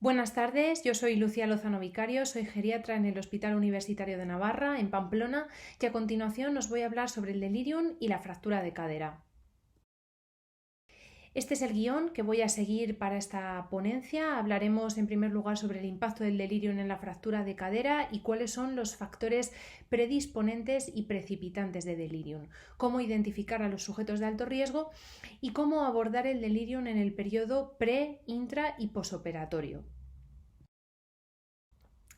Buenas tardes, yo soy Lucía Lozano Vicario, soy geriatra en el Hospital Universitario de Navarra, en Pamplona, y a continuación os voy a hablar sobre el delirium y la fractura de cadera. Este es el guión que voy a seguir para esta ponencia. Hablaremos en primer lugar sobre el impacto del delirium en la fractura de cadera y cuáles son los factores predisponentes y precipitantes de delirium, cómo identificar a los sujetos de alto riesgo y cómo abordar el delirium en el periodo pre, intra y posoperatorio.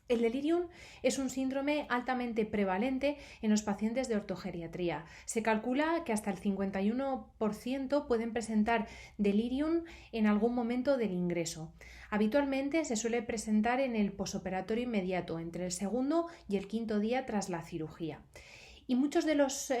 El delirium es un síndrome altamente prevalente en los pacientes de ortogeriatría. Se calcula que hasta el 51% pueden presentar delirium en algún momento del ingreso. Habitualmente se suele presentar en el posoperatorio inmediato, entre el segundo y el quinto día tras la cirugía. Y muchos de los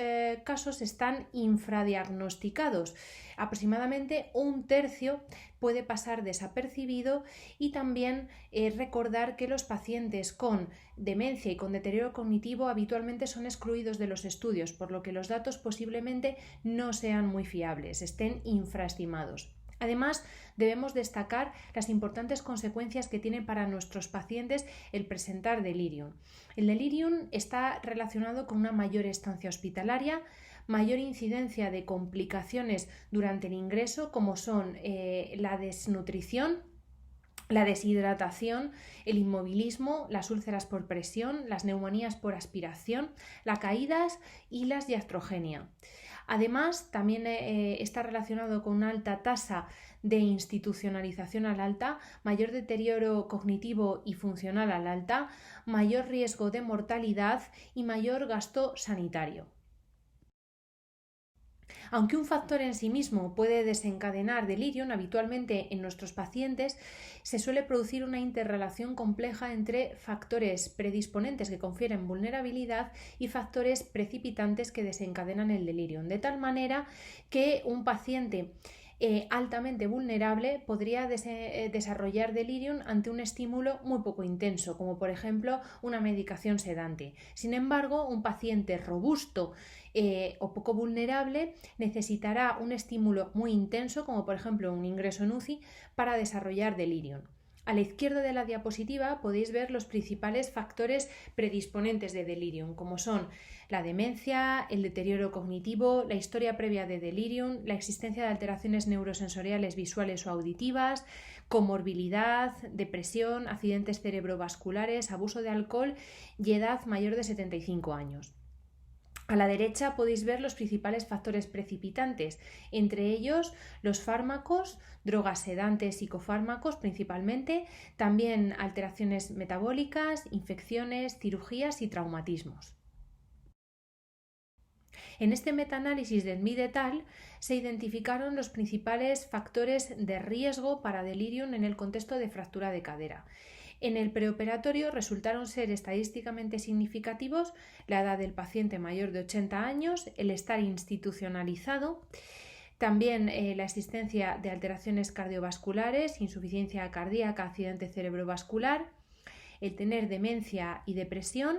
casos están infradiagnosticados. Aproximadamente un tercio puede pasar desapercibido y también recordar que los pacientes con demencia y con deterioro cognitivo habitualmente son excluidos de los estudios, por lo que los datos posiblemente no sean muy fiables, estén infraestimados. Además, debemos destacar las importantes consecuencias que tiene para nuestros pacientes el presentar delirium. El delirium está relacionado con una mayor estancia hospitalaria, mayor incidencia de complicaciones durante el ingreso, como son la desnutrición, la deshidratación, el inmovilismo, las úlceras por presión, las neumonías por aspiración, las caídas y las iatrogenia. Además, también está relacionado con una alta tasa de institucionalización al alta, mayor deterioro cognitivo y funcional al alta, mayor riesgo de mortalidad y mayor gasto sanitario. Aunque un factor en sí mismo puede desencadenar delirium, habitualmente en nuestros pacientes se suele producir una interrelación compleja entre factores predisponentes que confieren vulnerabilidad y factores precipitantes que desencadenan el delirium, de tal manera que un paciente altamente vulnerable podría desarrollar delirium ante un estímulo muy poco intenso, como por ejemplo una medicación sedante. Sin embargo, un paciente robusto o poco vulnerable necesitará un estímulo muy intenso, como por ejemplo un ingreso en UCI, para desarrollar delirium. A la izquierda de la diapositiva podéis ver los principales factores predisponentes de delirium, como son la demencia, el deterioro cognitivo, la historia previa de delirium, la existencia de alteraciones neurosensoriales visuales o auditivas, comorbilidad, depresión, accidentes cerebrovasculares, abuso de alcohol y edad mayor de 75 años. A la derecha podéis ver los principales factores precipitantes, entre ellos los fármacos, drogas sedantes, psicofármacos principalmente, también alteraciones metabólicas, infecciones, cirugías y traumatismos. En este metaanálisis de Smith et al. Se identificaron los principales factores de riesgo para delirium en el contexto de fractura de cadera. En el preoperatorio resultaron ser estadísticamente significativos la edad del paciente mayor de 80 años, el estar institucionalizado, también la existencia de alteraciones cardiovasculares, insuficiencia cardíaca, accidente cerebrovascular, el tener demencia y depresión,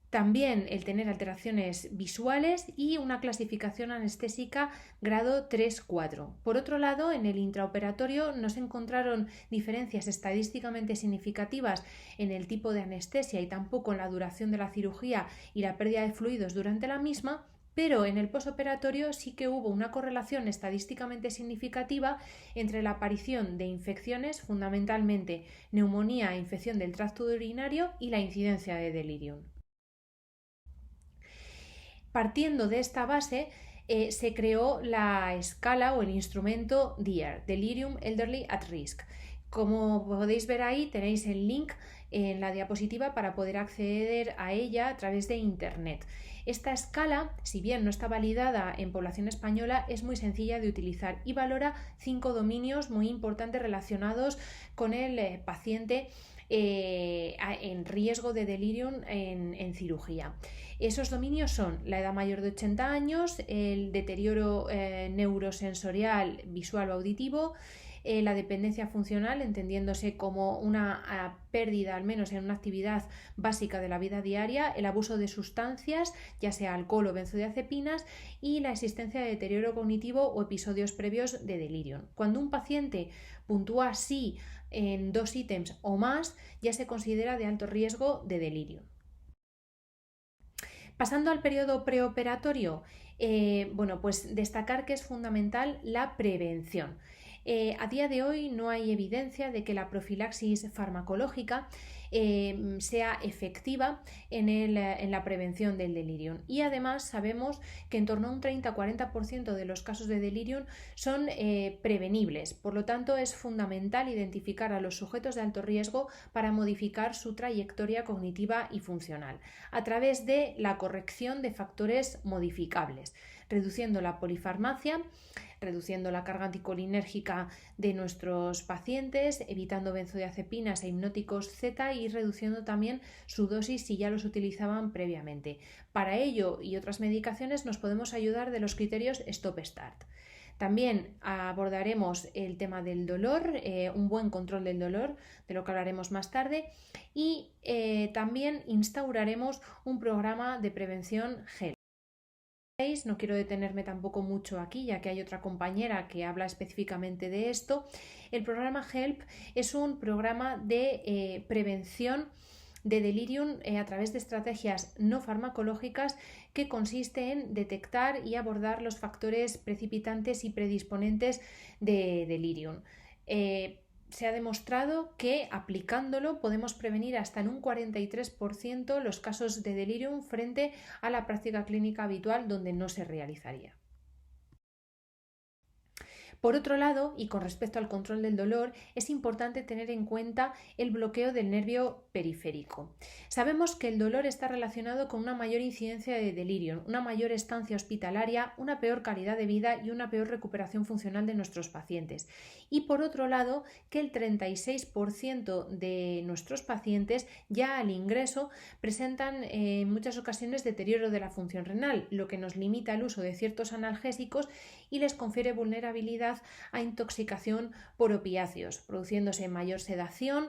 también el tener alteraciones visuales y una clasificación anestésica grado 3-4. Por otro lado, en el intraoperatorio no se encontraron diferencias estadísticamente significativas en el tipo de anestesia y tampoco en la duración de la cirugía y la pérdida de fluidos durante la misma, pero en el posoperatorio sí que hubo una correlación estadísticamente significativa entre la aparición de infecciones, fundamentalmente neumonía e infección del tracto urinario, y la incidencia de delirium. Partiendo de esta base, se creó la escala o el instrumento DEAR, Delirium Elderly at Risk. Como podéis ver ahí, tenéis el link en la diapositiva para poder acceder a ella a través de internet. Esta escala, si bien no está validada en población española, es muy sencilla de utilizar y valora 5 dominios muy importantes relacionados con el paciente en riesgo de delirium en cirugía. Esos dominios son la edad mayor de 80 años, el deterioro neurosensorial, visual o auditivo, la dependencia funcional, entendiéndose como una pérdida, al menos en una actividad básica de la vida diaria, el abuso de sustancias, ya sea alcohol o benzodiazepinas, y la existencia de deterioro cognitivo o episodios previos de delirium. Cuando un paciente puntúa sí en 2 ítems o más, ya se considera de alto riesgo de delirio. Pasando al periodo preoperatorio, bueno, pues destacar que es fundamental la prevención. A día de hoy no hay evidencia de que la profilaxis farmacológica sea efectiva en la prevención del delirium, y además sabemos que en torno a un 30-40% de los casos de delirium son prevenibles. Por lo tanto, es fundamental identificar a los sujetos de alto riesgo para modificar su trayectoria cognitiva y funcional a través de la corrección de factores modificables, reduciendo la polifarmacia, reduciendo la carga anticolinérgica de nuestros pacientes, evitando benzodiazepinas e hipnóticos Z y reduciendo también su dosis si ya los utilizaban previamente. Para ello y otras medicaciones nos podemos ayudar de los criterios Stop-Start. También abordaremos el tema del dolor, un buen control del dolor, de lo que hablaremos más tarde, y también instauraremos un programa de prevención GEL. No quiero detenerme tampoco mucho aquí, ya que hay otra compañera que habla específicamente de esto. El programa HELP es un programa de prevención de delirium a través de estrategias no farmacológicas que consiste en detectar y abordar los factores precipitantes y predisponentes de delirium. Se ha demostrado que aplicándolo podemos prevenir hasta en un 43% los casos de delirium frente a la práctica clínica habitual donde no se realizaría. Por otro lado, y con respecto al control del dolor, es importante tener en cuenta el bloqueo del nervio periférico. Sabemos que el dolor está relacionado con una mayor incidencia de delirium, una mayor estancia hospitalaria, una peor calidad de vida y una peor recuperación funcional de nuestros pacientes. Y por otro lado, que el 36% de nuestros pacientes ya al ingreso presentan en muchas ocasiones deterioro de la función renal, lo que nos limita el uso de ciertos analgésicos y les confiere vulnerabilidad a intoxicación por opiáceos, produciéndose mayor sedación,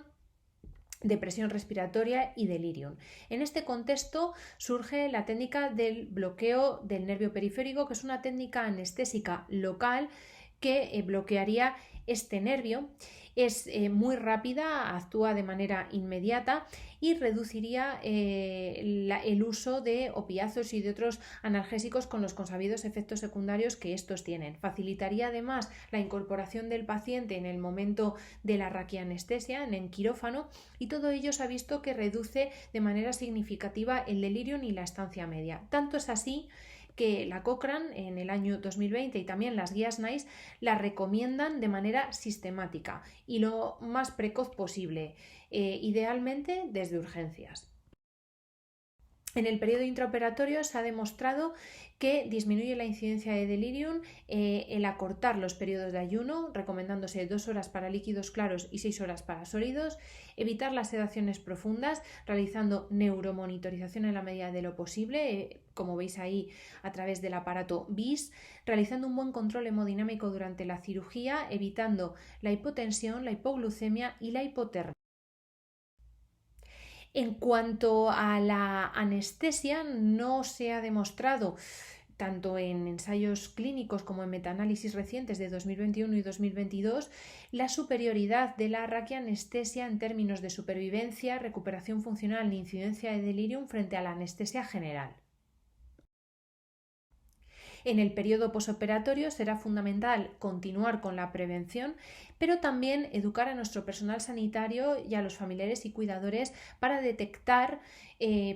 depresión respiratoria y delirium. En este contexto surge la técnica del bloqueo del nervio periférico, que es una técnica anestésica local que bloquearía este nervio. Es muy rápida, actúa de manera inmediata y reduciría el uso de opiáceos y de otros analgésicos con los consabidos efectos secundarios que estos tienen. Facilitaría además la incorporación del paciente en el momento de la raquianestesia, en el quirófano, y todo ello se ha visto que reduce de manera significativa el delirium y la estancia media. Tanto es así que la Cochrane en el año 2020 y también las guías NICE la recomiendan de manera sistemática y lo más precoz posible, idealmente desde urgencias. En el periodo intraoperatorio se ha demostrado que disminuye la incidencia de delirium el acortar los periodos de ayuno, recomendándose 2 horas para líquidos claros y 6 horas para sólidos, evitar las sedaciones profundas, realizando neuromonitorización en la medida de lo posible, como veis ahí a través del aparato BIS, realizando un buen control hemodinámico durante la cirugía, evitando la hipotensión, la hipoglucemia y la hipotermia. En cuanto a la anestesia, no se ha demostrado, tanto en ensayos clínicos como en metaanálisis recientes de 2021 y 2022, la superioridad de la raquianestesia en términos de supervivencia, recuperación funcional e incidencia de delirium frente a la anestesia general. En el periodo posoperatorio será fundamental continuar con la prevención, pero también educar a nuestro personal sanitario y a los familiares y cuidadores para detectar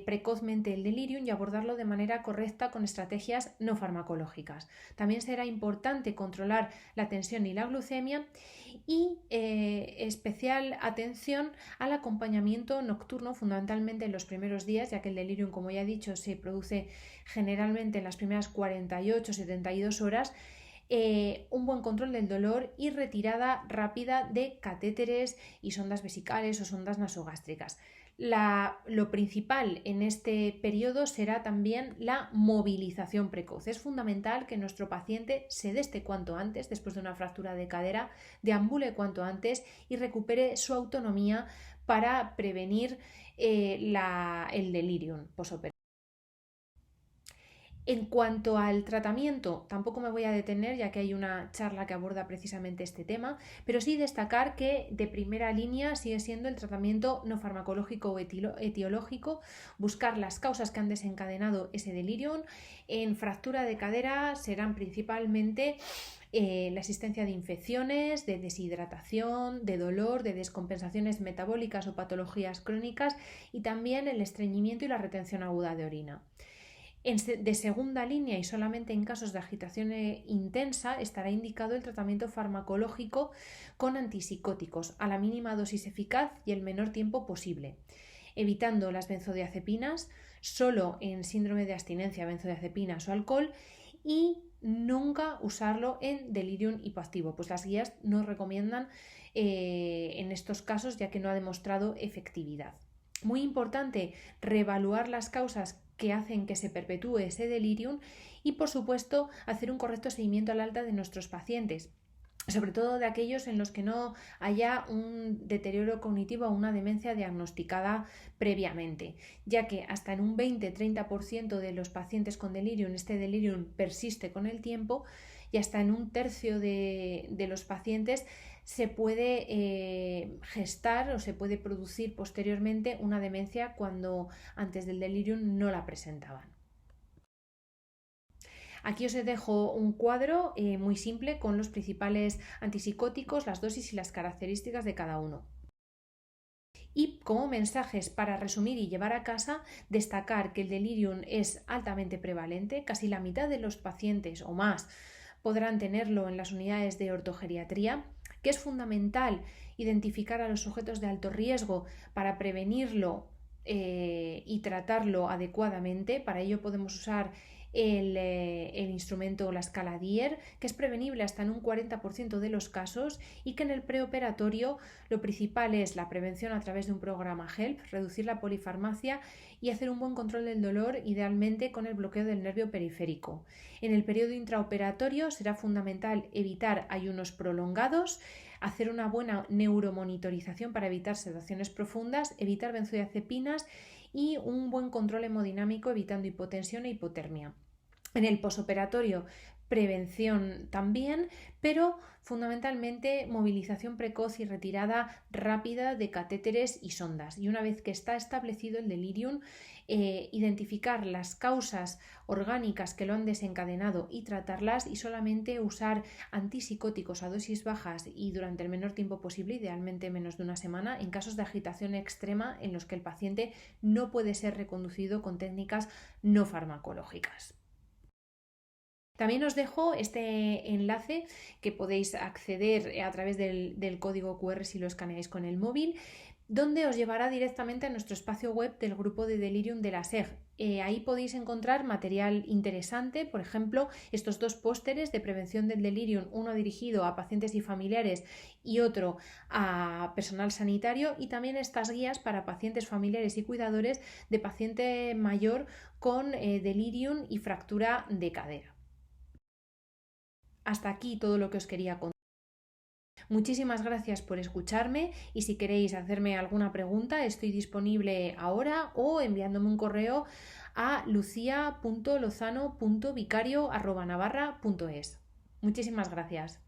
precozmente el delirium y abordarlo de manera correcta con estrategias no farmacológicas. También será importante controlar la tensión y la glucemia y especial atención al acompañamiento nocturno, fundamentalmente en los primeros días, ya que el delirium, como ya he dicho, se produce generalmente en las primeras 48-72 horas, un buen control del dolor y retirada rápida de catéteres y sondas vesicales o sondas nasogástricas. Lo principal en este periodo será también la movilización precoz. Es fundamental que nuestro paciente se deste cuanto antes, después de una fractura de cadera, deambule cuanto antes y recupere su autonomía para prevenir el delirium posoperatorio. En cuanto al tratamiento, tampoco me voy a detener ya que hay una charla que aborda precisamente este tema, pero sí destacar que de primera línea sigue siendo el tratamiento no farmacológico o etiológico, buscar las causas que han desencadenado ese delirium. En fractura de cadera serán principalmente la existencia de infecciones, de deshidratación, de dolor, de descompensaciones metabólicas o patologías crónicas y también el estreñimiento y la retención aguda de orina. De segunda línea y solamente en casos de agitación intensa estará indicado el tratamiento farmacológico con antipsicóticos a la mínima dosis eficaz y el menor tiempo posible, evitando las benzodiazepinas solo en síndrome de abstinencia a benzodiazepinas o alcohol y nunca usarlo en delirium hipoactivo, pues las guías no recomiendan en estos casos ya que no ha demostrado efectividad. Muy importante reevaluar las causas que hacen que se perpetúe ese delirium y, por supuesto, hacer un correcto seguimiento al alta de nuestros pacientes, sobre todo de aquellos en los que no haya un deterioro cognitivo o una demencia diagnosticada previamente, ya que hasta en un 20-30% de los pacientes con delirium este delirium persiste con el tiempo y hasta en un tercio de los pacientes se puede gestar o se puede producir posteriormente una demencia cuando antes del delirium no la presentaban. Aquí os dejo un cuadro muy simple con los principales antipsicóticos, las dosis y las características de cada uno. Y como mensajes para resumir y llevar a casa, destacar que el delirium es altamente prevalente, casi la mitad de los pacientes o más podrán tenerlo en las unidades de ortogeriatría, que es fundamental identificar a los sujetos de alto riesgo para prevenirlo y tratarlo adecuadamente. Para ello podemos usar el instrumento o la escala Dier, que es prevenible hasta en un 40% de los casos y que en el preoperatorio lo principal es la prevención a través de un programa HELP, reducir la polifarmacia y hacer un buen control del dolor, idealmente con el bloqueo del nervio periférico. En el periodo intraoperatorio será fundamental evitar ayunos prolongados, hacer una buena neuromonitorización para evitar sedaciones profundas, evitar benzodiazepinas y un buen control hemodinámico evitando hipotensión e hipotermia. En el posoperatorio, prevención también, pero fundamentalmente movilización precoz y retirada rápida de catéteres y sondas. Y una vez que está establecido el delirium, identificar las causas orgánicas que lo han desencadenado y tratarlas, y solamente usar antipsicóticos a dosis bajas y durante el menor tiempo posible, idealmente menos de una semana, en casos de agitación extrema en los que el paciente no puede ser reconducido con técnicas no farmacológicas. También os dejo este enlace que podéis acceder a través del código QR si lo escaneáis con el móvil, donde os llevará directamente a nuestro espacio web del grupo de Delirium de la SEG. Ahí podéis encontrar material interesante, por ejemplo, estos dos pósteres de prevención del delirium, uno dirigido a pacientes y familiares y otro a personal sanitario, y también estas guías para pacientes, familiares y cuidadores de paciente mayor con delirium y fractura de cadera. Hasta aquí todo lo que os quería contar. Muchísimas gracias por escucharme y si queréis hacerme alguna pregunta estoy disponible ahora o enviándome un correo a lucia.lozano.vicario@navarra.es. Muchísimas gracias.